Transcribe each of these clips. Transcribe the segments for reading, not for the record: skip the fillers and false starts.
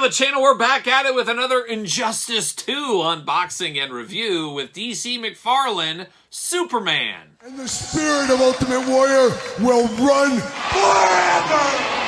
on the channel, we're back at it with another Injustice 2 unboxing and review with DC McFarlane, Superman. And the spirit of Ultimate Warrior will run forever!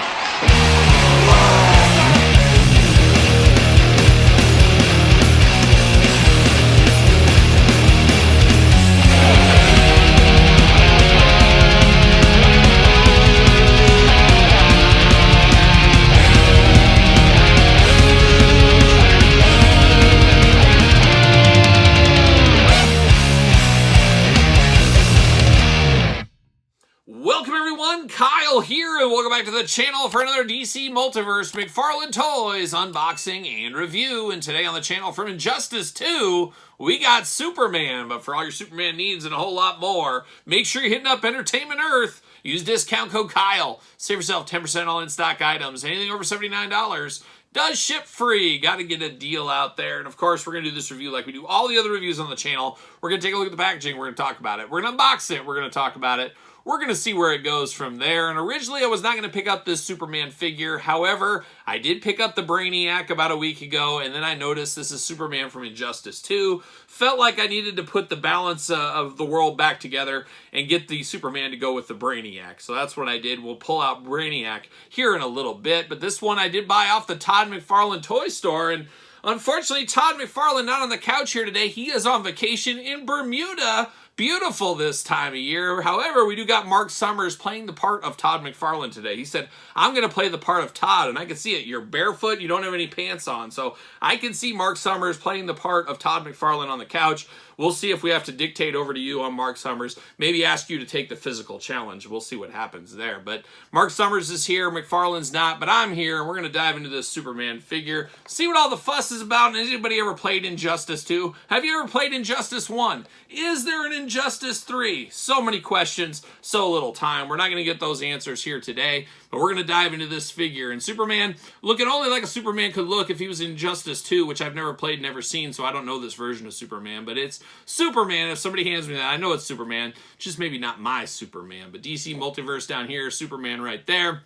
Kyle here, and welcome back to the channel for another DC Multiverse McFarlane Toys unboxing and review. And today on the channel from Injustice 2, we got Superman. But for all your Superman needs and a whole lot more, make sure you're hitting up Entertainment Earth. Use discount code Kyle. Save yourself 10% on in-stock items. Anything over $79 does ship free. Got to get a deal out there. And of course, we're going to do this review like we do all the other reviews on the channel. We're going to take a look at the packaging. We're going to talk about it. We're going to unbox it. We're going to talk about it. We're going to see where it goes from there. And originally, I was not going to pick up this Superman figure. However, I did pick up the Brainiac about a week ago, and then I noticed this is Superman from Injustice 2. Felt like I needed to put the balance of the world back together and get the Superman to go with the Brainiac. So that's what I did. We'll pull out Brainiac here in a little bit. But this one I did buy off the Todd McFarlane toy store, and unfortunately, Todd McFarlane not on the couch here today. He is on vacation in Bermuda. Beautiful this time of year. However, we do got Mark Summers playing the part of Todd McFarlane today. He said, I'm going to play the part of Todd, and I can see it. You're barefoot. You don't have any pants on. So I can see Mark Summers playing the part of Todd McFarlane on the couch. We'll see if we have to dictate over to you on Mark Summers. Maybe ask you to take the physical challenge. We'll see what happens there. But Mark Summers is here. McFarlane's not, but I'm here. And we're going to dive into this Superman figure. See what all the fuss is about. And has anybody ever played Injustice 2? Have you ever played Injustice 1? Is there an Injustice 3? So many questions, so little time. We're not going to get those answers here today. But we're going to dive into this figure. And Superman, looking only like a Superman could look if he was in Injustice 2, which I've never played, never seen, so I don't know this version of Superman. But it's Superman. If somebody hands me that, I know it's Superman. Just maybe not my Superman. But DC Multiverse down here, Superman right there.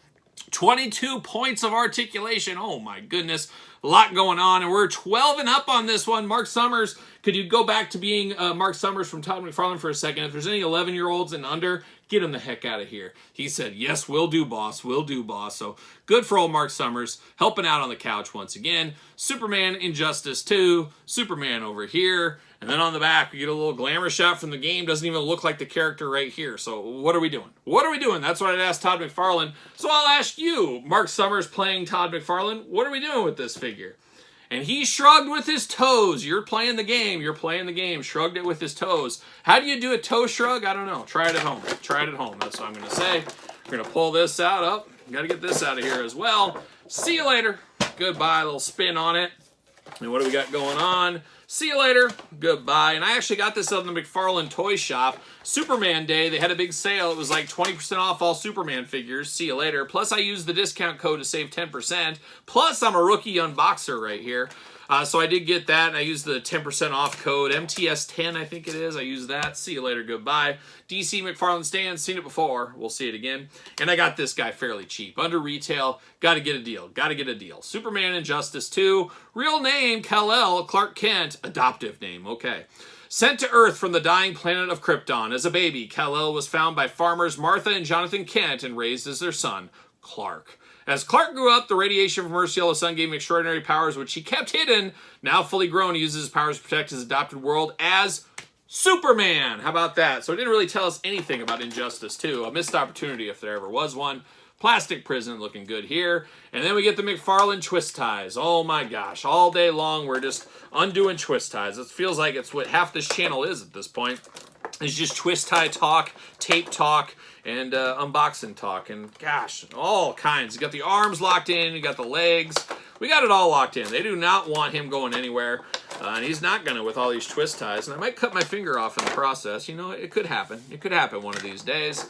22 points of articulation. Oh my goodness. A lot going on, and we're 12 and up on this one. Mark Summers, could you go back to being Mark Summers from Todd McFarlane for a second? If there's any 11-year-olds and under, get him the heck out of here. He said, yes, will do, boss. Will do, boss. So good for old Mark Summers, helping out on the couch once again. Superman Injustice 2, Superman over here. And then on the back, we get a little glamour shot from the game. Doesn't even look like the character right here. So what are we doing? What are we doing? That's what I'd ask Todd McFarlane. So I'll ask you, Mark Summers playing Todd McFarlane, what are we doing with this figure? And he shrugged with his toes. You're playing the game. You're playing the game. Shrugged it with his toes. How do you do a toe shrug? I don't know. Try it at home. Try it at home. That's what I'm going to say. We're going to pull this out. Oh, got to get this out of here as well. See you later. Goodbye. A little spin on it. And what do we got going on? See you later. Goodbye. And I actually got this on the McFarlane Toy Shop. Superman Day, they had a big sale. It was like 20% off all Superman figures. See you later. Plus, I used the discount code to save 10%. Plus, I'm a rookie unboxer right here. So I did get that, and I used the 10% off code. MTS10, I think it is. I used that. See you later. Goodbye. DC McFarlane stands. Seen it before. We'll see it again. And I got this guy fairly cheap. Under retail. Got to get a deal. Got to get a deal. Superman Injustice 2. Real name, Kal-El, Clark Kent. Adoptive name. Okay. Sent to Earth from the dying planet of Krypton. As a baby, Kal-El was found by farmers Martha and Jonathan Kent and raised as their son, Clark. As Clark grew up, the radiation from Earth's yellow sun gave him extraordinary powers, which he kept hidden. Now fully grown, he uses his powers to protect his adopted world as Superman. How about that? So it didn't really tell us anything about Injustice 2. A missed opportunity if there ever was one. Plastic prison looking good here. And then we get the McFarlane twist ties. Oh my gosh. All day long we're just undoing twist ties. It feels like it's what half this channel is at this point. It's just twist tie talk, tape talk, and unboxing talk. And gosh, all kinds. You got the arms locked in. You got the legs. We got it all locked in. They do not want him going anywhere. And he's not going to with all these twist ties. And I might cut my finger off in the process. You know, it could happen. It could happen one of these days.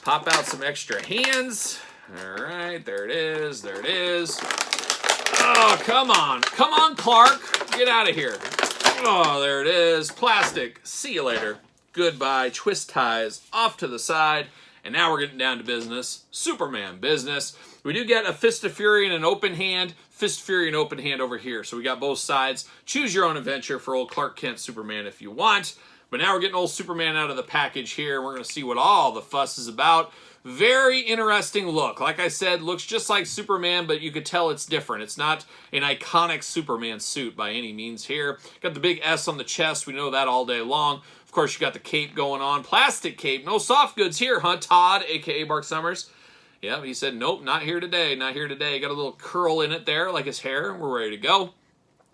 Pop out some extra hands. All right, there it is. There it is. Oh, come on. Come on, Clark. Get out of here. Oh, there it is. Plastic. See you later. Goodbye. Twist ties off to the side. And now we're getting down to business. Superman business. We do get a Fist of Fury and an open hand. Fist Fury and Open Hand over here. So we got both sides. Choose your own adventure for old Clark Kent Superman if you want. But now we're getting old Superman out of the package here. We're going to see what all the fuss is about. Very interesting look. Like I said, looks just like Superman, but you could tell it's different. It's not an iconic Superman suit by any means here. Got the big S on the chest. We know that all day long. Of course, you got the cape going on. Plastic cape. No soft goods here, huh, Todd, a.k.a. Mark Summers? Yeah, he said, nope, not here today. Not here today. Got a little curl in it there, like his hair. We're ready to go.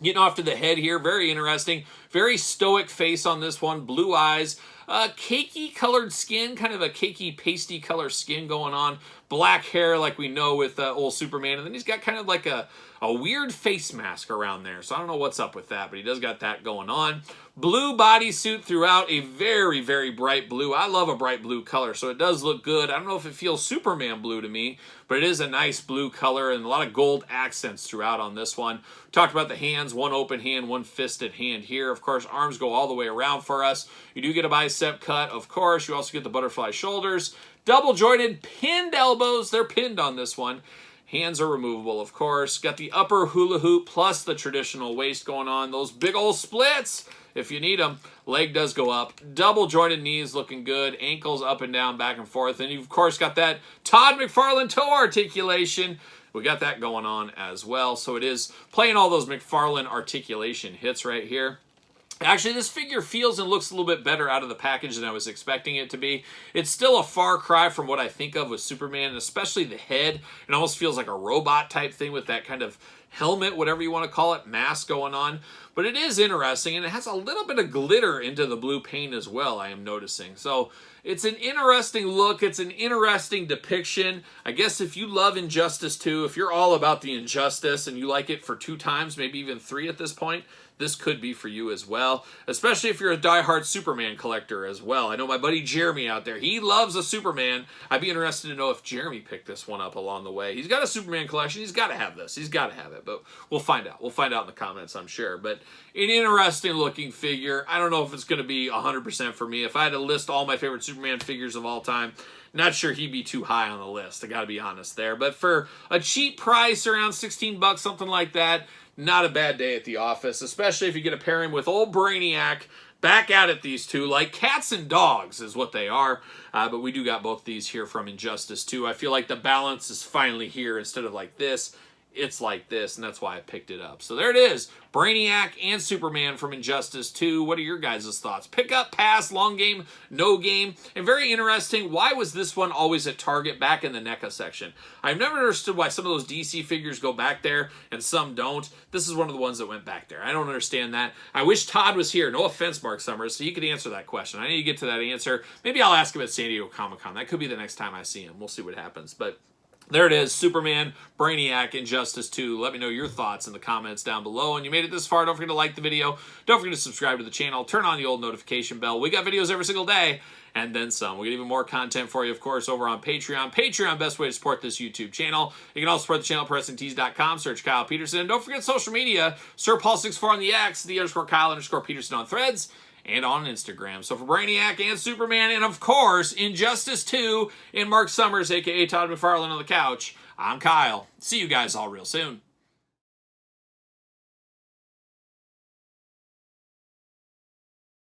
Getting off to the head here. Very interesting. Very stoic face on this one. Blue eyes. Cakey colored skin, kind of a cakey pasty color skin going on. Black hair like we know with old Superman. And then he's got kind of like a weird face mask around there. So I don't know what's up with that, but he does got that going on. Blue bodysuit throughout, a very, very bright blue. I love a bright blue color, so it does look good. I don't know if it feels Superman blue to me, but it is a nice blue color and a lot of gold accents throughout on this one. We talked about the hands, one open hand, one fisted hand here. Of course, arms go all the way around for us. You do get a bicep cut, of course. You also get the butterfly shoulders. Double jointed, pinned elbows. They're pinned on this one. Hands are removable, of course. Got the upper hula hoop plus the traditional waist going on. Those big old splits, if you need them. Leg does go up. Double jointed knees looking good. Ankles up and down, back and forth. And you've, of course, got that Todd McFarlane toe articulation. We got that going on as well. So it is playing all those McFarlane articulation hits right here. Actually, this figure feels and looks a little bit better out of the package than I was expecting it to be. It's still a far cry from what I think of with Superman, and especially the head. It almost feels like a robot type thing with that kind of helmet, whatever you want to call it, mask going on. But it is interesting, and it has a little bit of glitter into the blue paint as well, I am noticing. So it's an interesting look. It's an interesting depiction. I guess if you love Injustice 2, if you're all about the Injustice and you like it for 2 times, maybe even 3 at this point, this could be for you as well, especially if you're a diehard Superman collector as well. I know my buddy Jeremy out there, he loves a Superman. I'd be interested to know if Jeremy picked this one up along the way. He's got a Superman collection. He's got to have this. He's got to have it, but we'll find out. We'll find out in the comments, I'm sure. But an interesting looking figure. I don't know if it's going to be 100% for me. If I had to list all my favorite Superman figures of all time, not sure he'd be too high on the list. I got to be honest there. But for a cheap price, around 16 bucks, something like that, not a bad day at the office, especially if you get to pair him with old Brainiac. Back at it, these two, like cats and dogs is what they are. But we do got both these here from Injustice 2. I feel like the balance is finally here. Instead of like this, it's like this, and that's why I picked it up. So there it is, Brainiac and Superman from Injustice 2. What are your guys' thoughts? Pick up, pass, long game, no game. And very interesting, why was this one always at Target back in the NECA section? I've never understood why some of those DC figures go back there and some don't. This is one of the ones that went back there. I don't understand that. I wish Todd was here. No offense, Mark Summers, so he could answer that question. I need to get to that answer. Maybe I'll ask him at San Diego Comic-Con. That could be the next time I see him. We'll see what happens. But there it is, Superman, Brainiac, Injustice 2. Let me know your thoughts in the comments down below. And you made it this far, don't forget to like the video. Don't forget to subscribe to the channel. Turn on the old notification bell. We got videos every single day, and then some. We got even more content for you, of course, over on Patreon. Patreon, best way to support this YouTube channel. You can also support the channel, PresidentTees.com. Search Kyle Peterson. And don't forget social media, SirPaul64 on the X, _Kyle_Peterson on Threads, and on Instagram. So for Brainiac and Superman, and of course, Injustice 2, and Mark Summers, a.k.a. Todd McFarlane on the couch, I'm Kyle. See you guys all real soon.